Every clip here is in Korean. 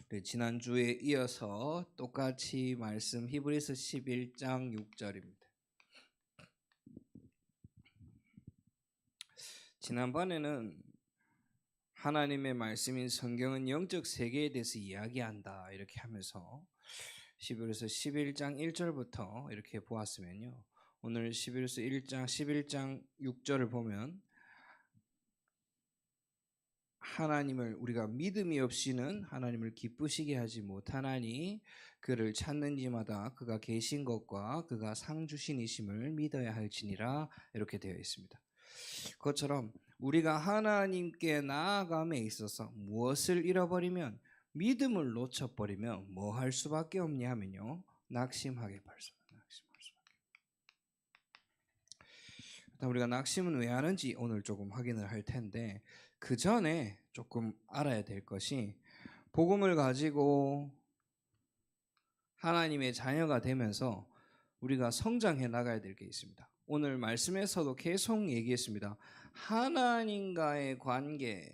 네, 지난주에 이어서 똑같이 말씀 히브리서 11장 6절입니다. 지난번에는 하나님의 말씀인 성경은 영적 세계에 대해서 이야기한다 이렇게 하면서 히브리서 11장 1절부터 이렇게 보았으면요, 오늘 히브리서 11장 6절을 보면 하나님을 우리가 믿음이 없이는 하나님을 기쁘시게 하지 못하나니 그를 찾는지마다 그가 계신 것과 그가 상 주신이심을 믿어야 할지니라 이렇게 되어 있습니다. 그것처럼 우리가 하나님께 나아감에 있어서 무엇을 잃어버리면, 믿음을 놓쳐버리면 뭐 할 수밖에 없냐 하면요, 낙심하게 발생합니다. 우리가 낙심은 왜 하는지 오늘 조금 확인을 할 텐데, 그 전에 조금 알아야 될 것이, 복음을 가지고 하나님의 자녀가 되면서 우리가 성장해 나가야 될 게 있습니다. 오늘 말씀에서도 계속 얘기했습니다. 하나님과의 관계,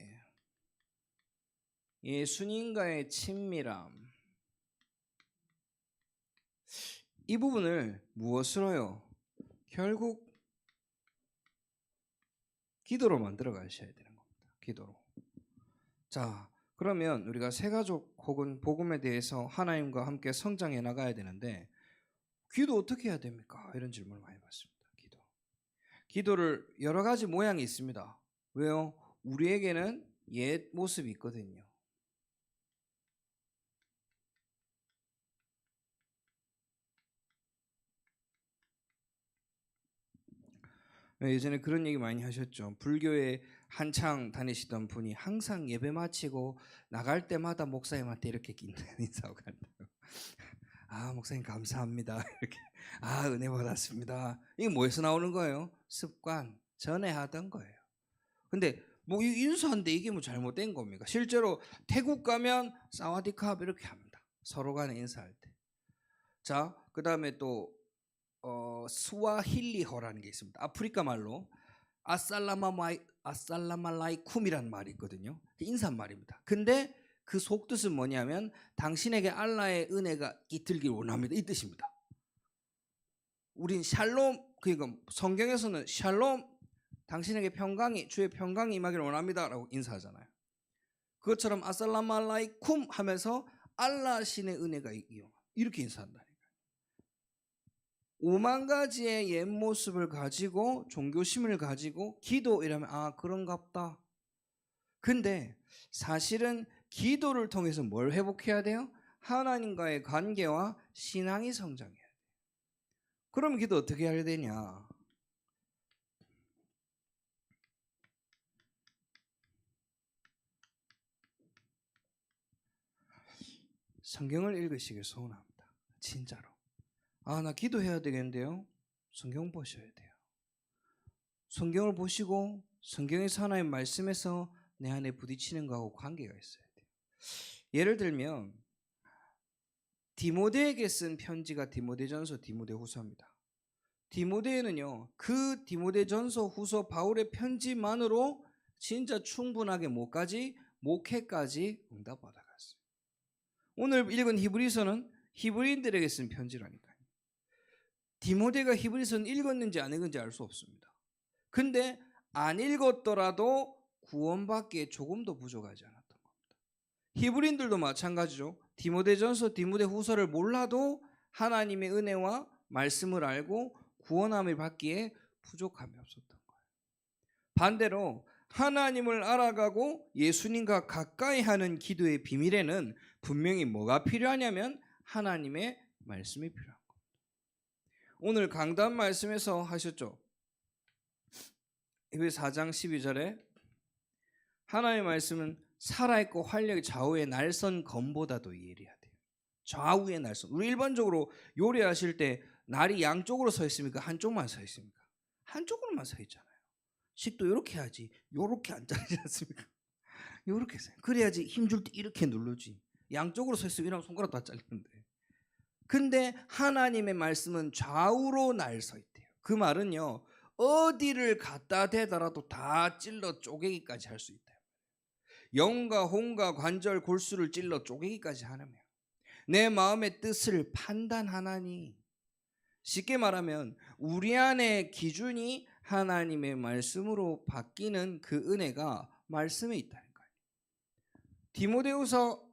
예수님과의 친밀함, 이 부분을 무엇으로요? 결국 기도로 만들어 가셔야 되는 겁니다. 기도로. 자, 그러면 우리가 새가족 혹은 복음에 대해서 하나님과 함께 성장해 나가야 되는데, 기도 어떻게 해야 됩니까? 이런 질문을 많이 받습니다. 기도를 여러 가지 모양이 있습니다. 왜요? 우리에게는 옛 모습이 있거든요. 예전에 그런 얘기 많이 하셨죠. 불교에 한창 다니시던 분이 항상 예배 마치고 나갈 때마다 목사님한테 이렇게 인사하고 간다고. 아, 목사님 감사합니다. 이렇게. 아, 은혜 받았습니다. 이게 뭐에서 나오는 거예요? 습관. 전에 하던 거예요. 근데 뭐 인사하는데 이게 뭐 잘못된 겁니까? 실제로 태국 가면 사와디캅 이렇게 합니다. 서로 간에 인사할 때. 자, 그 다음에 또 스와힐리어라는 게 있습니다. 아프리카 말로 아살라말라이쿰이라는 말이 있거든요. 인사말입니다. 근데 그 속뜻은 뭐냐면 당신에게 알라의 은혜가 깃들길 원합니다, 이 뜻입니다. 우린 샬롬, 그러니까 성경에서는 샬롬, 당신에게 평강이, 주의 평강이 임하기를 원합니다 라고 인사하잖아요. 그것처럼 아살라말라이쿰 하면서 알라 신의 은혜가 이렇게 인사한다니까요. 5만 가지의 옛 모습을 가지고 종교심을 가지고 기도 이러면 아, 그런갑다. 근데 사실은 기도를 통해서 뭘 회복해야 돼요? 하나님과의 관계와 신앙이 성장해야 돼요. 그럼 기도 어떻게 해야 되냐? 성경을 읽으시길 소원합니다. 진짜로. 아, 나 기도해야 되겠는데요? 성경 보셔야 돼요. 성경을 보시고 성경에서 하나님 말씀에서 내 안에 부딪히는 거하고 관계가 있어야 돼요. 예를 들면 디모데에게 쓴 편지가 디모데전서, 디모데후서입니다. 디모데에는요, 그 디모데전서, 후서, 바울의 편지만으로 진짜 충분하게 뭐까지? 목회까지 응답받아갔어요. 오늘 읽은 히브리서는 히브리인들에게 쓴 편지라니까요. 디모데가 히브리서는 읽었는지 안 읽었는지 알 수 없습니다. 근데 안 읽었더라도 구원받기에 조금도 부족하지 않았던 겁니다. 히브리인들도 마찬가지죠. 디모데전서, 디모데후서를 몰라도 하나님의 은혜와 말씀을 알고 구원함을 받기에 부족함이 없었던 거예요. 반대로 하나님을 알아가고 예수님과 가까이 하는 기도의 비밀에는 분명히 뭐가 필요하냐면 하나님의 말씀이 필요한 겁니다. 오늘 강단 말씀에서 하셨죠. 히브리서 4장 12절에 하나님의 말씀은 살아있고 활력이 좌우의 날선 검보다도 예리하대요. 좌우의 날선. 우리 일반적으로 요리하실 때 날이 양쪽으로 서 있습니까? 한쪽만 서 있습니까? 한쪽으로만 서 있잖아요. 식도 이렇게 해야지. 이렇게 안 자르지 않습니까? 이렇게 해서. 그래야지 힘줄 때 이렇게 누르지. 양쪽으로 서 있으면 이러면 손가락 다 잘리는데. 근데 하나님의 말씀은 좌우로 날 서 있대요. 그 말은요, 어디를 갖다 대더라도 다 찔러 쪼개기까지 할 수 있다. 영과 혼과 관절 골수를 찔러 쪼개기까지 하느며 내 마음의 뜻을 판단하나니. 쉽게 말하면 우리 안의 기준이 하나님의 말씀으로 바뀌는 그 은혜가 말씀에 있다는 거예요. 디모데후서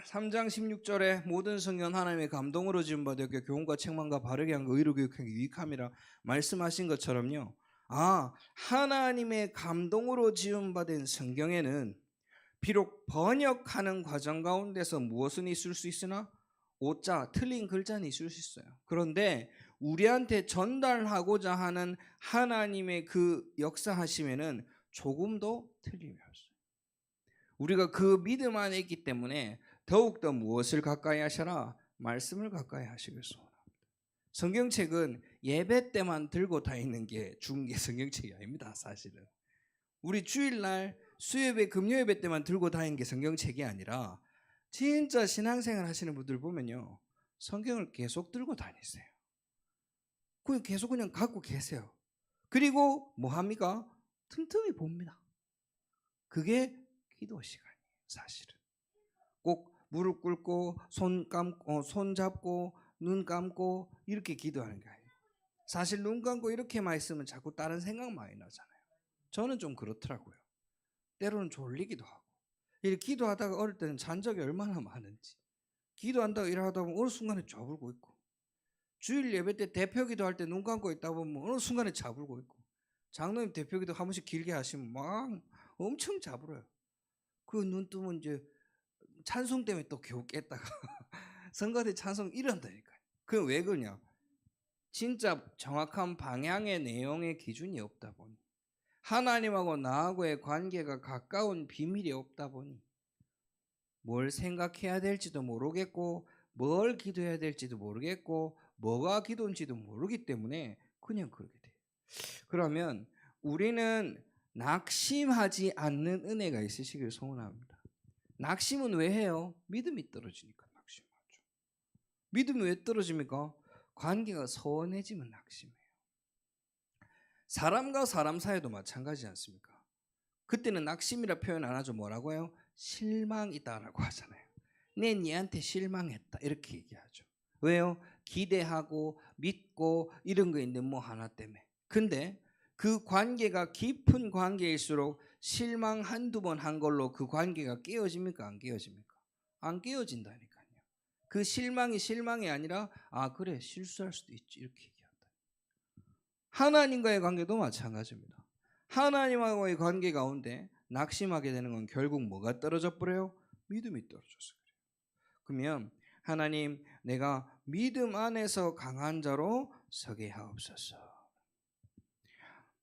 3장 16절에 모든 성경 하나님의 감동으로 지은 바 되었기에 교훈과 책망과 바르게 한 것 의로 교육하기 유익함이라 말씀하신 것처럼요. 하나님의 감동으로 지은 바 된 성경에는 비록 번역하는 과정 가운데서 무엇은 있을 수 있으나 오자 틀린 글자는 있을 수 있어요. 그런데 우리한테 전달하고자 하는 하나님의 그 역사하심에는 조금도 틀림이 없어요. 우리가 그 믿음 안에 있기 때문에 더욱더 무엇을 가까이 하셔라? 말씀을 가까이 하시길 소원합니다. 성경책은 예배 때만 들고 다니는 게 중개 성경책이 아닙니다. 사실은 우리 주일날 수요예배 금요예배 때만 들고 다니는 게 성경책이 아니라 진짜 신앙생활 하시는 분들 보면요, 성경을 계속 들고 다니세요. 그냥 계속 그냥 갖고 계세요. 그리고 뭐 합니까? 틈틈이 봅니다. 그게 기도 시간이에요. 사실은 꼭 무릎 꿇고 손 감고 손 잡고 눈 감고 이렇게 기도하는 게 아니에요. 사실 눈 감고 이렇게만 있으면 자꾸 다른 생각 많이 나잖아요. 저는 좀 그렇더라고요. 때로는 졸리기도 하고. 이렇게 기도하다가 어릴 때는 잔 적이 얼마나 많은지. 기도한다고 일하다 보면 어느 순간에 좌불고 있고, 주일 예배 때 대표 기도할 때 눈 감고 있다 보면 어느 순간에 좌불고 있고, 장로님 대표 기도 한 번씩 길게 하시면 막 엄청 좌불어요. 그 눈 뜨면 이제 찬송 때문에 또 겨우 깼다가 성가 때 찬송 이런다니까요. 그 왜 그러냐? 진짜 정확한 방향의 내용의 기준이 없다 보니, 하나님하고 나하고의 관계가 가까운 비밀이 없다 보니 뭘 생각해야 될지도 모르겠고 뭘 기도해야 될지도 모르겠고 뭐가 기도인지도 모르기 때문에 그냥 그렇게 돼요. 그러면 우리는 낙심하지 않는 은혜가 있으시길 소원합니다. 낙심은 왜 해요? 믿음이 떨어지니까 낙심하죠. 믿음이 왜 떨어집니까? 관계가 서운해지면 낙심해요. 사람과 사람 사이도 마찬가지지 않습니까? 그때는 낙심이라 표현 안 하죠. 뭐라고 해요? 실망이다라고 하잖아요. 내 니한테 실망했다 이렇게 얘기하죠. 왜요? 기대하고 믿고 이런 거 있는데 뭐 하나 때문에. 근데 그 관계가 깊은 관계일수록 실망 한두 번 한 걸로 그 관계가 깨어집니까? 안 깨어집니까? 안 깨어진다니까요. 그 실망이 아니라 그래 실수할 수도 있지 이렇게 얘기한다. 하나님과의 관계도 마찬가지입니다. 하나님과의 관계 가운데 낙심하게 되는 건 결국 뭐가 떨어져 버려요? 믿음이 떨어져서 그래요. 그러면 하나님, 내가 믿음 안에서 강한 자로 서게 하옵소서.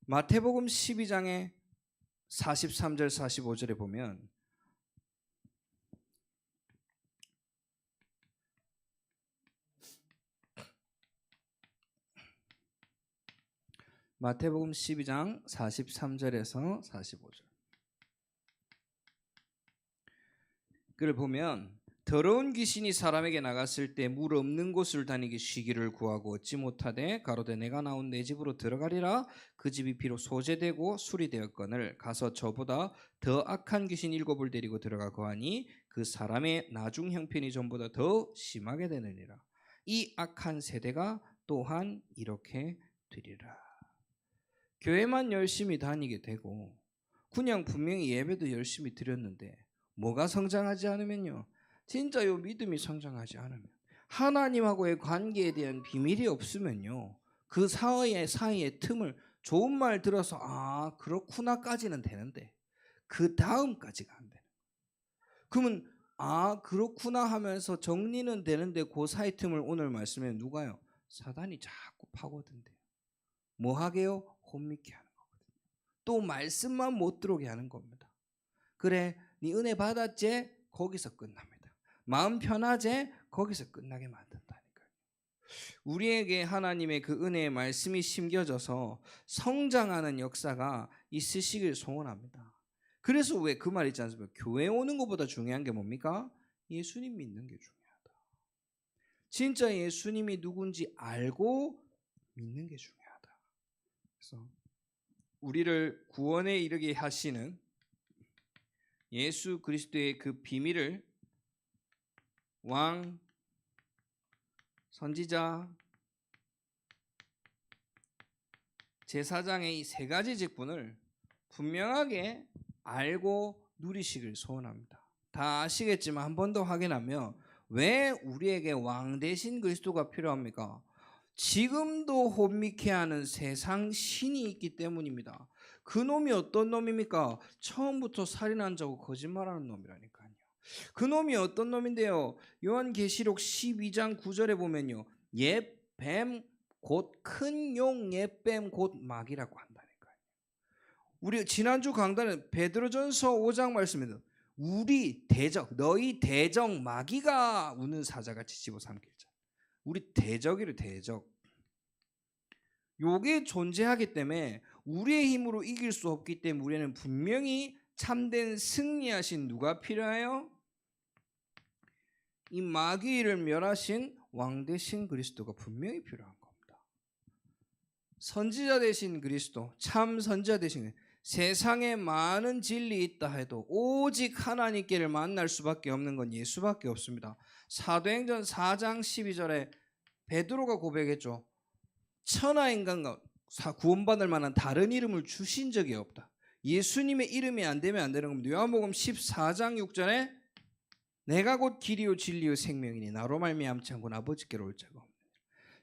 마태복음 12장에 43절 45절에 보면 마태복음 12장 43절에서 45절. 그걸 보면 더러운 귀신이 사람에게 나갔을 때 물 없는 곳을 다니기 쉬기를 구하고 얻지 못하되 가로되 내가 나온 내 집으로 들어가리라. 그 집이 비록 소재되고 수리되었거늘 가서 저보다 더 악한 귀신 7을 데리고 들어가 거하니 그 사람의 나중 형편이 전보다 더 심하게 되느니라. 이 악한 세대가 또한 이렇게 되리라. 교회만 열심히 다니게 되고 그냥 분명히 예배도 열심히 드렸는데 뭐가 성장하지 않으면요, 진짜 요 믿음이 성장하지 않으면, 하나님하고의 관계에 대한 비밀이 없으면요, 그 사이의 틈을 좋은 말 들어서 그렇구나까지는 되는데 그 다음까지가 안 되는. 그러면 그렇구나 하면서 정리는 되는데 그 사이 틈을 오늘 말씀에 누가요? 사단이 자꾸 파고든대요. 뭐 하게요? 혼미케 하는 거거든요. 또 말씀만 못 들어오게 하는 겁니다. 그래, 네 은혜 받았지? 거기서 끝납니다. 마음 편하지? 거기서 끝나게 만든다니까요. 우리에게 하나님의 그 은혜의 말씀이 심겨져서 성장하는 역사가 있으시길 소원합니다. 그래서 왜 그 말 있지 않습니까? 교회 오는 것보다 중요한 게 뭡니까? 예수님 믿는 게 중요하다. 진짜 예수님이 누군지 알고 믿는 게 중요하다. 그래서 우리를 구원에 이르게 하시는 예수 그리스도의 그 비밀을 왕, 선지자, 제사장의 이 세 가지 직분을 분명하게 알고 누리시길 소원합니다. 다 아시겠지만 한 번 더 확인하면 왜 우리에게 왕 대신 그리스도가 필요합니까? 지금도 혼미케 하는 세상 신이 있기 때문입니다. 그 놈이 어떤 놈입니까? 처음부터 살인한 자고 거짓말하는 놈이라니까요. 그 놈이 어떤 놈인데요? 요한계시록 12장 9절에 보면요, 옛뱀 곧 큰 용 옛뱀 곧 마귀라고 한다니까요. 우리 지난주 강단은 베드로전서 5장 말씀입니다. 우리 대적, 너희 대적 마귀가 우는 사자같이 집어삼킬 자. 우리 대적이래, 대적. 요게 존재하기 때문에 우리의 힘으로 이길 수 없기 때문에 우리는 분명히 참된 승리하신 누가 필요해요? 이 마귀를 멸하신 왕 대신 그리스도가 분명히 필요한 겁니다. 선지자 되신 그리스도, 참 선지자 되신 그리스도. 세상에 많은 진리 있다 해도 오직 하나님께를 만날 수밖에 없는 건 예수밖에 없습니다. 사도행전 4장 12절에 베드로가 고백했죠. 천하인간과 구원받을 만한 다른 이름을 주신 적이 없다. 예수님의 이름이 안 되면 안 되는 겁니다. 요한복음 14장 6절에 내가 곧 길이요 진리요 생명이니 나로 말미암지 않고는 아버지께로 올 자가 없느니라.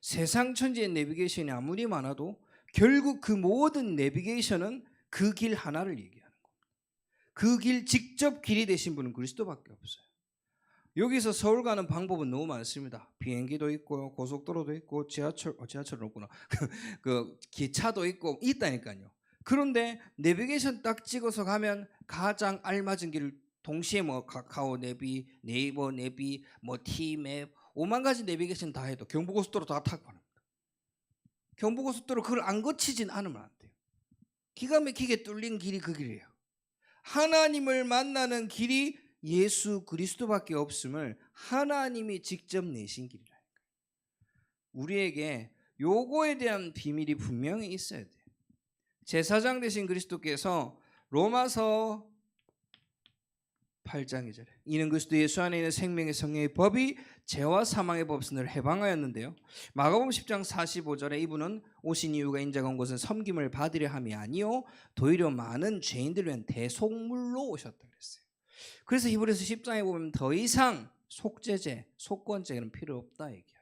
세상 천지의 내비게이션이 아무리 많아도 결국 그 모든 내비게이션은 그 길 하나를 얘기하는 겁니다. 그 길 직접 길이 되신 분은 그리스도밖에 없어요. 여기서 서울 가는 방법은 너무 많습니다. 비행기도 있고 고속도로도 있고 지하철은 없구나. 그 기차도 있고 있다니까요. 그런데 내비게이션 딱 찍어서 가면 가장 알맞은 길을 동시에 뭐 카카오 내비, 네이버 내비, 뭐 티맵 5만 가지 내비게이션 다 해도 경부고속도로 다 타고 갑니다. 경부고속도로 그걸 안 거치진 않으면 안 돼요. 기가 막히게 뚫린 길이 그 길이에요. 하나님을 만나는 길이 예수 그리스도밖에 없음을 하나님이 직접 내신 길이라니까요. 우리에게 요거에 대한 비밀이 분명히 있어야 돼요. 제사장 되신 그리스도께서 로마서 8장 2절에 이는 그리스도 예수 안에 있는 생명의 성령의 법이 죄와 사망의 법선을 해방하였는데요. 마가복음 10장 45절에 이분은 오신 이유가 인자가 온 것은 섬김을 받으려 함이 아니요 도리어 많은 죄인들을 위한 대속물로 오셨다 그랬어요. 그래서 히브리서 10장에 보면 더 이상 속죄제, 속건제는 필요 없다 얘기해요.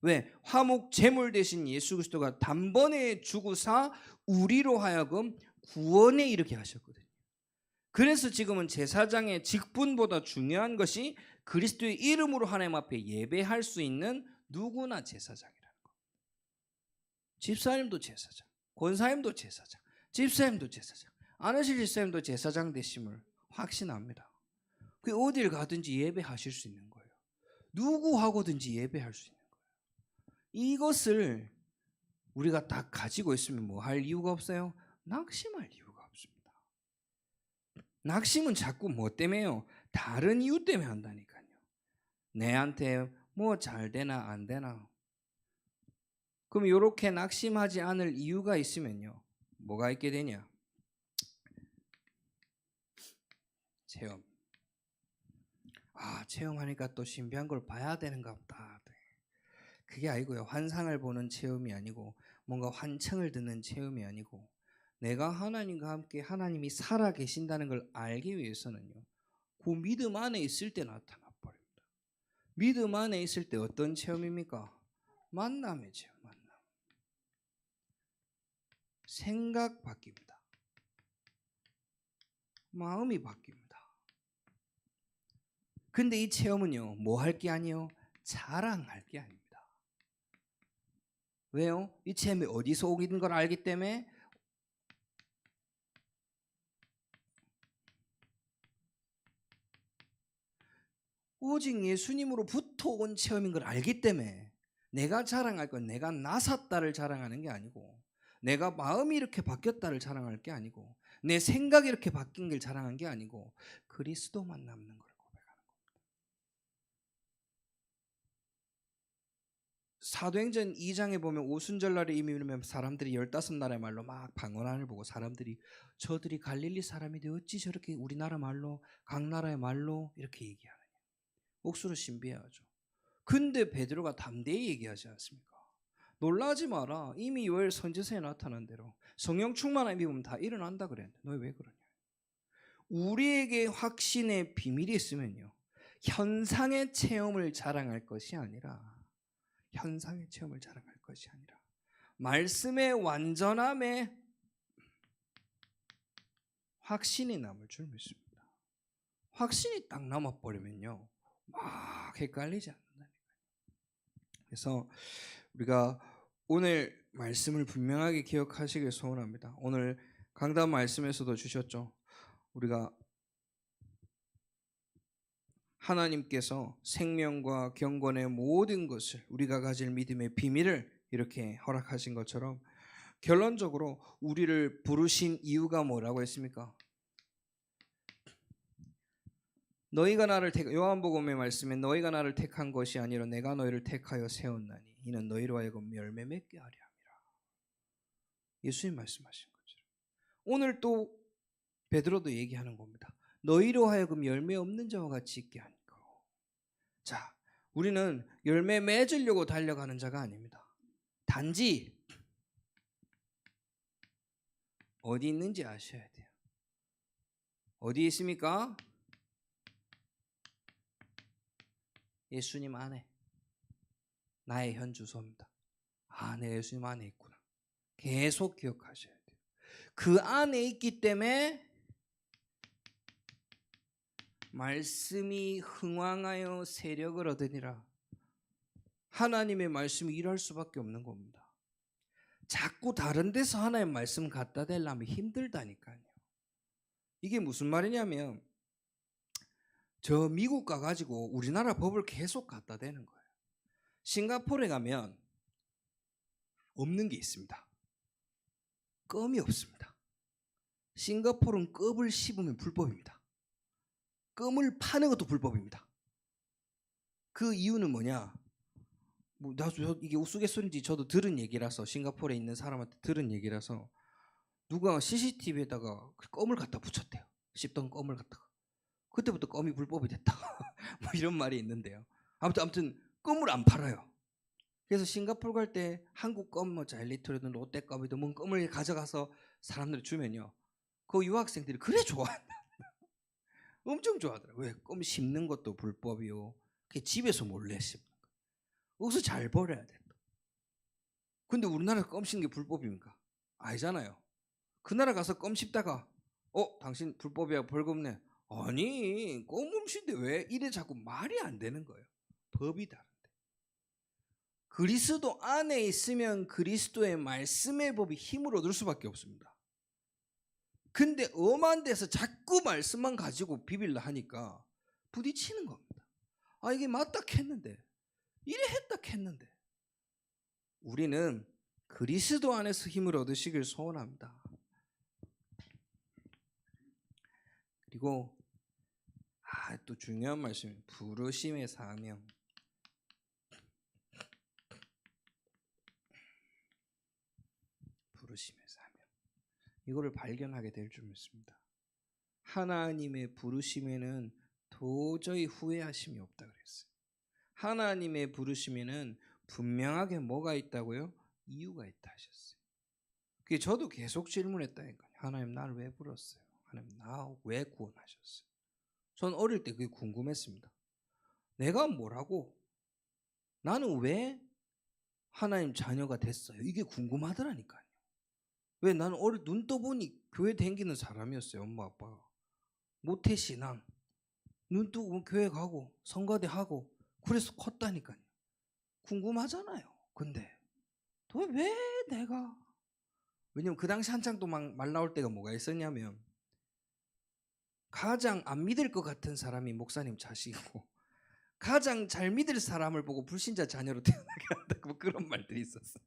왜? 화목 제물 대신 예수 그리스도가 단번에 주구사 우리로 하여금 구원에 이르게 하셨거든요. 그래서 지금은 제사장의 직분보다 중요한 것이 그리스도의 이름으로 하나님 앞에 예배할 수 있는 누구나 제사장이라는 것. 집사님도 제사장, 권사님도 제사장, 집사님도 제사장, 안으실 집사님도 제사장 되심을 확신합니다. 그 어딜 가든지 예배하실 수 있는 거예요. 누구하고든지 예배할 수 있는 거예요. 이것을 우리가 딱 가지고 있으면 뭐 할 이유가 없어요? 낙심할 이유가 없습니다. 낙심은 자꾸 뭐 때문에요? 다른 이유 때문에 한다니까요. 내한테 뭐 잘 되나 안 되나. 그럼 이렇게 낙심하지 않을 이유가 있으면요. 뭐가 있게 되냐? 체험. 체험하니까 또 신비한 걸 봐야 되는가 보다. 그게 아니고요. 환상을 보는 체험이 아니고 뭔가 환청을 듣는 체험이 아니고 내가 하나님과 함께 하나님이 살아 계신다는 걸 알기 위해서는요. 그 믿음 안에 있을 때 나타나 버립니다. 믿음 안에 있을 때 어떤 체험입니까? 만남의 체험, 만남. 생각 바뀝니다. 마음이 바뀝니다. 근데 이 체험은요. 뭐 할 게 아니에요? 자랑할 게 아닙니다. 왜요? 이 체험이 어디서 오는 걸 알기 때문에 오직 예수님으로부터 온 체험인 걸 알기 때문에 내가 자랑할 건 내가 나섰다를 자랑하는 게 아니고 내가 마음이 이렇게 바뀌었다를 자랑할 게 아니고 내 생각이 이렇게 바뀐 걸 자랑한 게 아니고 그리스도만 남는 걸 고백하는 겁니다. 사도행전 2장에 보면 오순절날에 이미 이르면 사람들이 15나라의 말로 막 방언하는 보고 사람들이 저들이 갈릴리 사람인데 어찌 저렇게 우리나라 말로 각 나라의 말로 이렇게 얘기하느냐. 옥수로 신비하죠. 근데 베드로가 담대히 얘기하지 않습니까? 놀라지 마라. 이미 요엘 선지서에 나타난 대로 성령 충만함이 입으면 다 일어난다 그랬는데 너 왜 그러냐. 우리에게 확신의 비밀이 있으면요, 현상의 체험을 자랑할 것이 아니라 말씀의 완전함에 확신이 남을 줄 믿습니다. 확신이 딱 남아버리면요 막 헷갈리지 않는다니까요. 그래서 우리가 오늘 말씀을 분명하게 기억하시길 소원합니다. 오늘 강단 말씀에서도 주셨죠. 우리가 하나님께서 생명과 경건의 모든 것을, 우리가 가질 믿음의 비밀을 이렇게 허락하신 것처럼 결론적으로 우리를 부르신 이유가 뭐라고 했습니까? 너희가 나를 요한복음의 말씀에 너희가 나를 택한 것이 아니라 내가 너희를 택하여 세웠나니 이는 너희로 하여금 열매 맺게 하려 함이라. 예수님 말씀하신 거죠. 오늘 또 베드로도 얘기하는 겁니다. 너희로 하여금 열매 없는 자와 같이 있게 하니까. 자, 우리는 열매 맺으려고 달려가는 자가 아닙니다. 단지 어디 있는지 아셔야 돼요. 어디 있습니까? 예수님 안에. 나의 현 주소입니다. 아, 내 예수님 안에 있구나. 계속 기억하셔야 돼요. 그 안에 있기 때문에 말씀이 흥왕하여 세력을 얻으니라. 하나님의 말씀이 일할 수밖에 없는 겁니다. 자꾸 다른 데서 하나님의 말씀 갖다 대려면 힘들다니까요. 이게 무슨 말이냐면 저 미국 가가지고 우리나라 법을 계속 갖다 대는 거예요. 싱가포르에 가면 없는 게 있습니다. 껌이 없습니다. 싱가포르는 껌을 씹으면 불법입니다. 껌을 파는 것도 불법입니다. 그 이유는 뭐냐? 이게 우스갯소리인지 저도 들은 얘기라서, 싱가포르에 있는 사람한테 들은 얘기라서 누가 CCTV에다가 껌을 갖다 붙였대요. 씹던 껌을 갖다가. 그때부터 껌이 불법이 됐다. 뭐 이런 말이 있는데요. 아무튼 껌을 안 팔아요. 그래서 싱가포르 갈 때 한국 껌, 뭐 자일리톨이든 롯데 껌이든 뭔 껌을 가져가서 사람들 주면요, 그 유학생들이 그래 좋아한다. 엄청 좋아하더라고요. 왜? 껌 씹는 것도 불법이요. 집에서 몰래 씹는 거. 여기서 잘 버려야 돼. 근데 우리나라에서 껌 씹는 게 불법입니까? 아니잖아요. 그 나라 가서 껌 씹다가 당신 불법이야 벌금 내. 아니, 껌 씹는데 왜? 이래 자꾸 말이 안 되는 거예요. 법이 다른데. 그리스도 안에 있으면 그리스도의 말씀의 법이 힘을 얻을 수밖에 없습니다. 근데 엄한 데서 자꾸 말씀만 가지고 비빌라 하니까 부딪히는 겁니다. 아, 이게 맞다 했는데, 이래 했다 했는데. 우리는 그리스도 안에서 힘을 얻으시길 소원합니다. 그리고 또 중요한 말씀이 부르심의 사명. 부르심의 사명. 이거를 발견하게 될 줄 믿습니다. 하나님의 부르심에는 도저히 후회하심이 없다 그랬어요. 하나님의 부르심에는 분명하게 뭐가 있다고요? 이유가 있다 하셨어요. 그게 저도 계속 질문했다니까요. 하나님 나를 왜 불렀어요? 하나님 나 왜 구원하셨어요? 전 어릴 때 그게 궁금했습니다. 내가 뭐라고? 나는 왜 하나님 자녀가 됐어요? 이게 궁금하더라니까요. 왜? 나는 눈 떠보니 교회 다니는 사람이었어요. 엄마 아빠가 모태신앙, 눈 뜨고 교회 가고 성가대 하고 그래서 컸다니까요. 궁금하잖아요. 근데 왜 내가? 왜냐면 그 당시 한창 또 막 말 나올 때가 뭐가 있었냐면, 가장 안 믿을 것 같은 사람이 목사님 자식이고 가장 잘 믿을 사람을 보고 불신자 자녀로 태어나게 한다고, 뭐 그런 말들이 있었어요.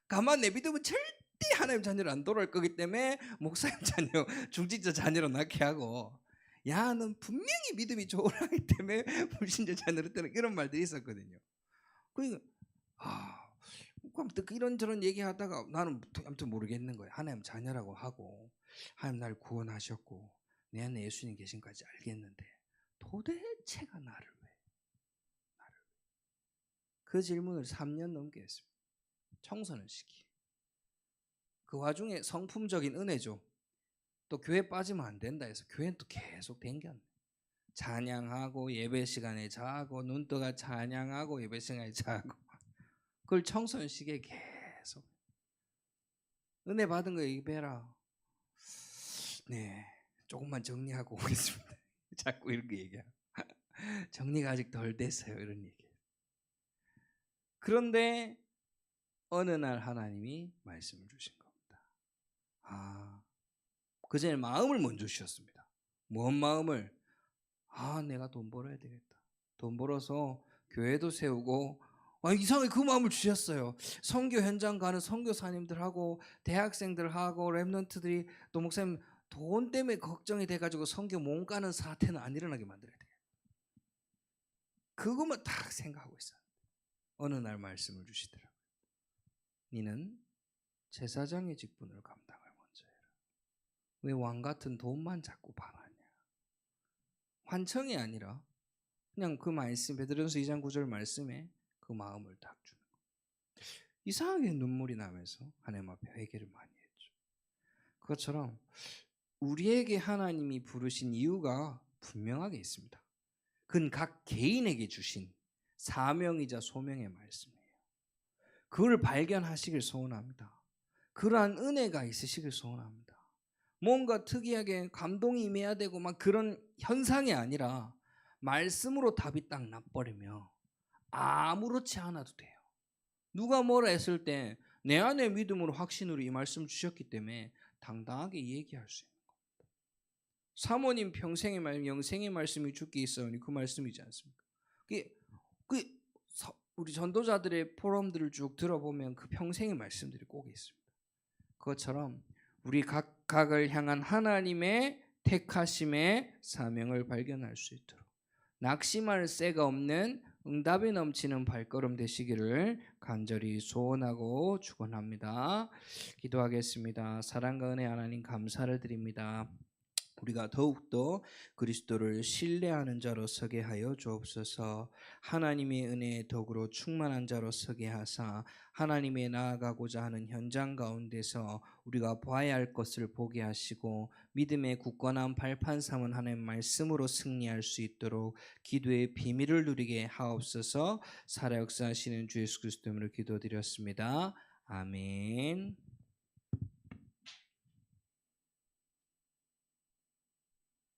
가만 내비두면 절대 하나님 자녀를 안 돌아올 거기 때문에 목사님 자녀, 중직자 자녀로 낳게 하고, 야, 넌 분명히 믿음이 좋으라기 때문에 불신자 자녀로 태어나, 이런 말들이 있었거든요. 그러니까 아무튼 이런저런 얘기하다가 나는 아무튼 모르겠는 거야. 하나님 자녀라고 하고 하나님 날 구원하셨고 내 안에 예수님 계신까지 알겠는데 도대체가 나를 왜? 그 질문을 3년 넘게 했습니다. 청소년 시기. 그 와중에 성품적인 은혜죠. 또 교회 빠지면 안 된다 해서 교회는 또 계속 댕겼네. 찬양하고 예배 시간에 자고 눈 떠가 찬양하고 예배 시간에 자고 그걸 청소년 시기에 계속 은혜 받은 거 얘기해라. 네, 조금만 정리하고 오겠습니다. 자꾸 이렇게 얘기해요. 정리가 아직 덜 됐어요. 이런 얘기. 그런데 어느 날 하나님이 말씀을 주신 겁니다. 그 전에 마음을 먼저 주셨습니다. 뭔 마음을? 내가 돈 벌어야 되겠다. 돈 벌어서 교회도 세우고 이상하게 그 마음을 주셨어요. 선교 현장 가는 선교사님들하고 대학생들하고 랩런트들이 또 목사님 돈 때문에 걱정이 돼가지고 선교 못 가는 사태는 안 일어나게 만들어야 돼. 그것만 딱 생각하고 있어요. 어느 날 말씀을 주시더라고요. 니는 제사장의 직분을 감당을 먼저 해라. 왜 왕 같은 돈만 자꾸 바라냐. 환청이 아니라 그냥 그 말씀 베드로전서 2장 9절 말씀에 그 마음을 딱 주는 거예요. 이상하게 눈물이 나면서 하나님 앞에 회개를 많이 했죠. 그것처럼 우리에게 하나님이 부르신 이유가 분명하게 있습니다. 그건 각 개인에게 주신 사명이자 소명의 말씀이에요. 그걸 발견하시길 소원합니다. 그러한 은혜가 있으시길 소원합니다. 뭔가 특이하게 감동이 임해야 되고 막 그런 현상이 아니라 말씀으로 답이 딱 나버리며 아무렇지 않아도 돼요. 누가 뭐라 했을 때 내 안의 믿음으로 확신으로 이 말씀 주셨기 때문에 당당하게 얘기할 수 있는 겁니다. 사모님 평생의 말씀, 영생의 말씀이 주께 있어오니 그 말씀이지 않습니까? 우리 전도자들의 포럼들을 쭉 들어보면 그 평생의 말씀들이 꼭 있습니다. 그것처럼 우리 각각을 향한 하나님의 택하심의 사명을 발견할 수 있도록 낙심할 새가 없는 응답이 넘치는 발걸음 되시기를 간절히 소원하고 축원합니다. 기도하겠습니다. 사랑과 은혜 하나님 감사를 드립니다. 우리가 더욱더 그리스도를 신뢰하는 자로 서게 하여 주옵소서. 하나님의 은혜의 덕으로 충만한 자로 서게 하사 하나님의 나아가고자 하는 현장 가운데서 우리가 봐야 할 것을 보게 하시고 믿음의 굳건한 발판 삼은 하나님의 말씀으로 승리할 수 있도록 기도의 비밀을 누리게 하옵소서. 살아 역사하시는 주 예수 그리스도 이름으로 기도드렸습니다. 아멘.